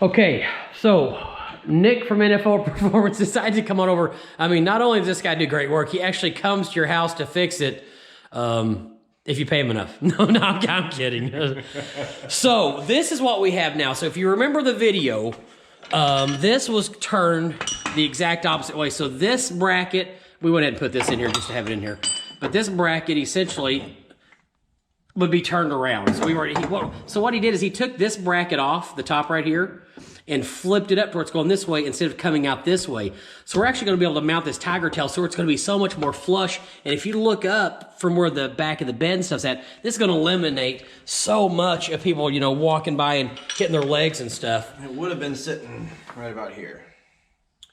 Okay, so Nick from NFOR Performance decided to come on over. I mean, not only does this guy do great work, he actually comes to your house to fix it if you pay him enough. No, I'm kidding. So this is what we have now. So if you remember the video, this was turned the exact opposite way. So this bracket, we went ahead and put this in here just to have it in here. But this bracket essentially would be turned around. So what he did is he took this bracket off, the top right here, and flipped it up to where it's going this way instead of coming out this way. So we're actually going to be able to mount this tiger tail so it's going to be so much more flush. And if you look up from where the back of the bed and stuff's at, this is going to eliminate so much of people, you know, walking by and hitting their legs and stuff. It would have been sitting right about here.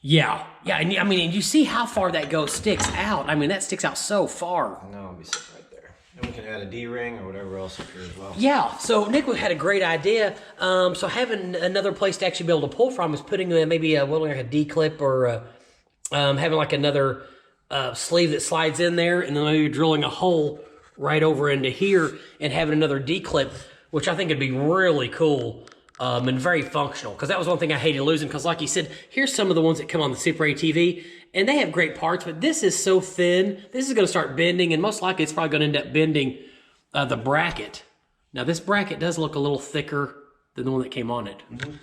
Yeah, and I mean, and you see how far that sticks out. I mean, that sticks out so far. No, it'll be sitting right there. And we can add a D-ring or whatever else up here as well. Yeah, so Nick had a great idea. So having another place to actually be able to pull from is putting maybe like a D-clip or having like another sleeve that slides in there, and then you're drilling a hole right over into here and having another D-clip, which I think would be really cool. And very functional, because that was one thing I hated losing, because like you said, here's some of the ones that come on the Super ATV, and they have great parts, but this is so thin, this is going to start bending, and most likely it's probably going to end up bending the bracket. Now this bracket does look a little thicker than the one that came on it. Mm-hmm.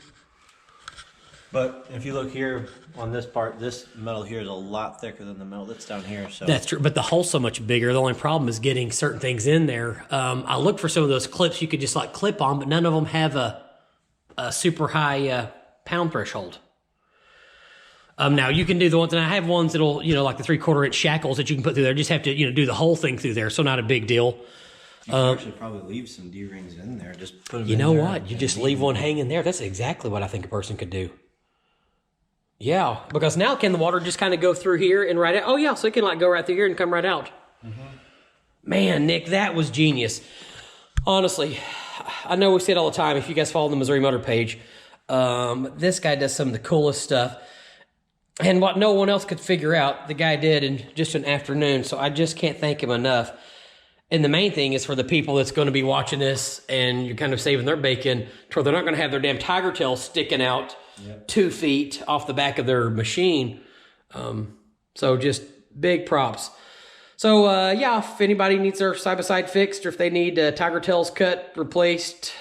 But if you look here on this part, this metal here is a lot thicker than the metal that's down here. So that's true, but the hole's so much bigger. The only problem is getting certain things in there. I looked for some of those clips you could just like clip on, but none of them have a super high pound threshold. Now you can do the ones, and I have ones that'll, you know, like the 3/4 inch shackles that you can put through there. Just have to, you know, do the whole thing through there, so not a big deal. You can actually probably leave some D-rings in there. Just put them you know what? You just leave one hanging there. That's exactly what I think a person could do. Yeah, because now can the water just kind of go through here and right out? Oh yeah, so it can like go right through here and come right out. Mm-hmm. Man, Nick, that was genius. Honestly, I know we say it all the time. If you guys follow the Missouri Motor page, this guy does some of the coolest stuff. And what no one else could figure out, the guy did in just an afternoon. So I just can't thank him enough. And the main thing is for the people that's going to be watching this and you're kind of saving their bacon to where they're not going to have their damn tiger tail sticking out 2 feet off the back of their machine. So just big props. So, yeah, if anybody needs their side-by-side fixed or if they need tiger tails cut, replaced,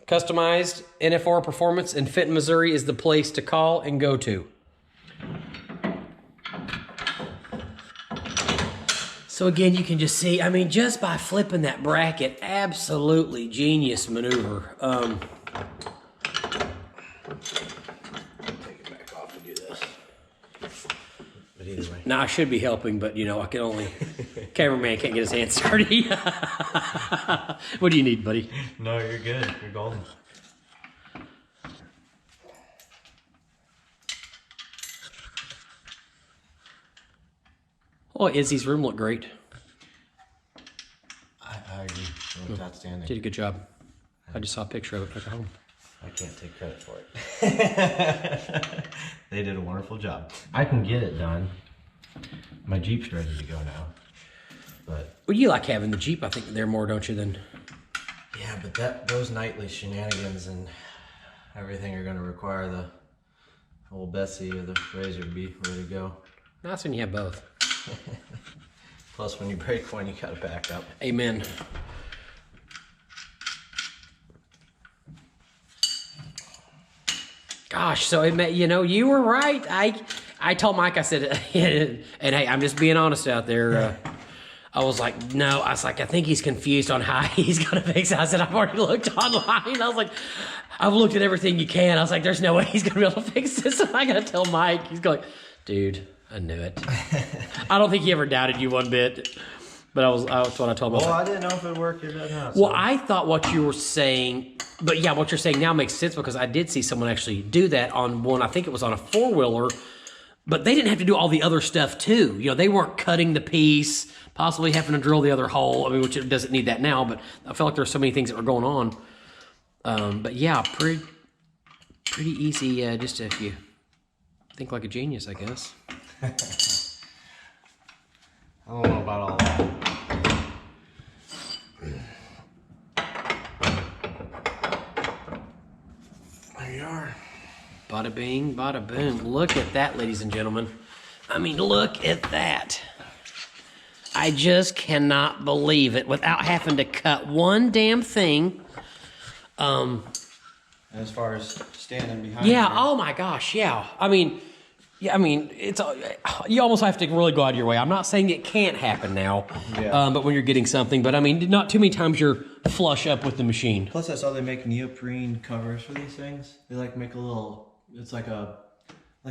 customized, NFOR Performance in Fenton, Missouri is the place to call and go to. So, again, you can just see, I mean, just by flipping that bracket, absolutely genius maneuver. Now, I should be helping, but, you know, I can only... Cameraman can't get his hands dirty. What do you need, buddy? No, you're good. You're golden. Oh, Izzy's room looked great. I agree. It looked outstanding. Did a good job. I just saw a picture of it at home. I can't take credit for it. They did a wonderful job. I can get it done. My Jeep's ready to go now. But well, you like having the Jeep, I think, there more, don't you, than... Yeah, but those nightly shenanigans and everything are going to require the old Bessie or the Razor to be ready to go. Nice when you have both. Plus, when you break one, you got to back up. Amen. Gosh, so it may, you know, you were right. I told Mike, I said, and hey, I'm just being honest out there. I was like, no, I was like, I think he's confused on how he's going to fix it. I said, I've already looked online. I was like, I've looked at everything you can. I was like, there's no way he's going to be able to fix this. And I got to tell Mike, he's going, dude, I knew it. I don't think he ever doubted you one bit. But that's what I told him. Well, I didn't know if it worked or not. Well, I thought what you were saying, but yeah, what you're saying now makes sense because I did see someone actually do that on one, I think it was on a 4-wheeler, but they didn't have to do all the other stuff too. You know, they weren't cutting the piece, possibly having to drill the other hole, I mean, which it doesn't need that now, but I felt like there were so many things that were going on. But yeah, pretty easy, just if you think like a genius, I guess. I don't know about all that. There you are. bada bing, bada boom. Look at that, ladies and gentlemen. I mean, look at that. I just cannot believe it without having to cut one damn thing. As far as standing behind. Yeah. Oh my gosh. Yeah. I mean, it's you almost have to really go out of your way. I'm not saying it can't happen now, but when you're getting something, but I mean, not too many times you're flush up with the machine. Plus, I saw they make neoprene covers for these things. They like make a little. It's like a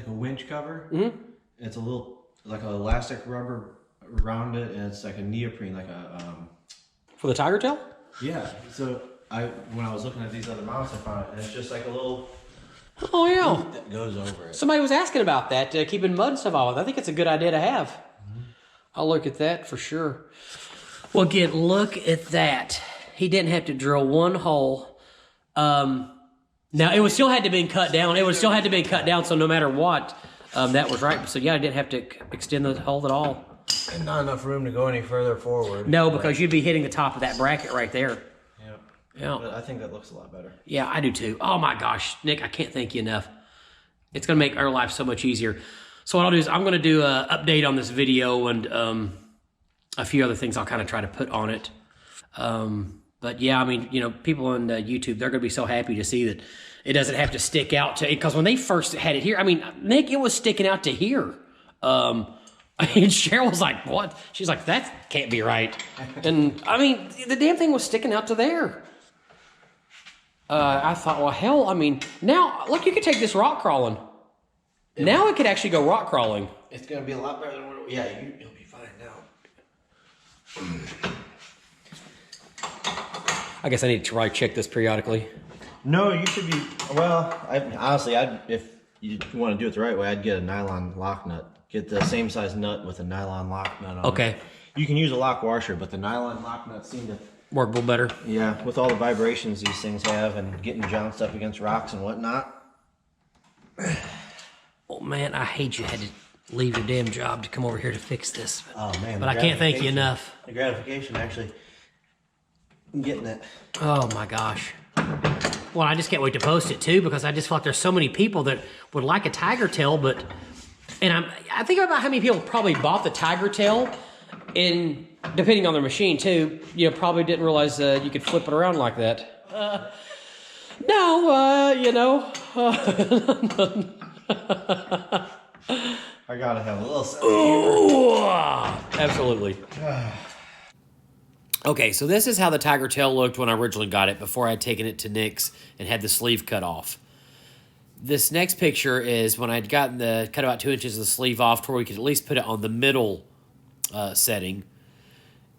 winch cover. Mm-hmm. It's a little like an elastic rubber around it, and it's like a neoprene, like a. For the tiger tail? Yeah. So when I was looking at these other mounts, I found it, and it's just like a little. Oh yeah. That goes over it. Somebody was asking about that, keeping mud and stuff off. I think it's a good idea to have. Mm-hmm. I'll look at that for sure. Well, again, look at that. He didn't have to drill one hole. Now it would still had to be cut down. It would still had to be cut down. So no matter what, that was right. So yeah, I didn't have to extend the hole at all. And not enough room to go any further forward. No, because you'd be hitting the top of that bracket right there. Yeah. But I think that looks a lot better. Yeah, I do too. Oh my gosh, Nick, I can't thank you enough. It's going to make our life so much easier. So what I'll do is I'm going to do an update on this video and a few other things I'll kind of try to put on it. But yeah, I mean, people on YouTube, they're going to be so happy to see that it doesn't have to stick out to, because when they first had it here, I mean, Nick, it was sticking out to here. And Cheryl was like, what? She's like, that can't be right. And I mean, the damn thing was sticking out to there. I thought, well, hell, I mean, now, look, you could take this rock crawling. Now it could actually go rock crawling. It's going to be a lot better than what you'll be fine now. I guess I need to probably check this periodically. No, you should be, well, if you want to do it the right way, I'd get a nylon lock nut. Get the same size nut with a nylon lock nut on it. Okay. You can use a lock washer, but the nylon lock nuts seem to work a little better. Yeah, with all the vibrations these things have and getting jounced up against rocks and whatnot. Oh man, I hate you had to leave your damn job to come over here to fix this. Oh man. But I can't thank you enough. The gratification, actually. I'm getting it. Oh my gosh. Well, I just can't wait to post it too, because I just feel like there's so many people that would like a tiger tail, but, and I think about how many people probably bought the tiger tail and depending on their machine too, probably didn't realize you could flip it around like that. I gotta have a little something. Absolutely. Okay, so this is how the tiger tail looked when I originally got it, before I had taken it to Nick's and had the sleeve cut off. This next picture is when I'd gotten cut about 2 inches of the sleeve off to where we could at least put it on the middle setting.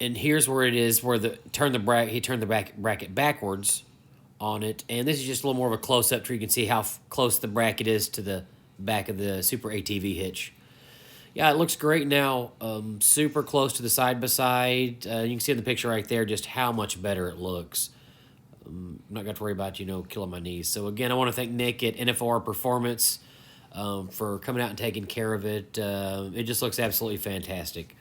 And here's where it is, where he turned the bracket backwards on it. And this is just a little more of a close-up so you can see how close the bracket is to the back of the Super ATV hitch. Yeah, it looks great now. Super close to the side-by-side. You can see in the picture right there just how much better it looks. I'm not going to worry about, killing my knees. So again, I want to thank Nick at NFOR Performance for coming out and taking care of it. It just looks absolutely fantastic.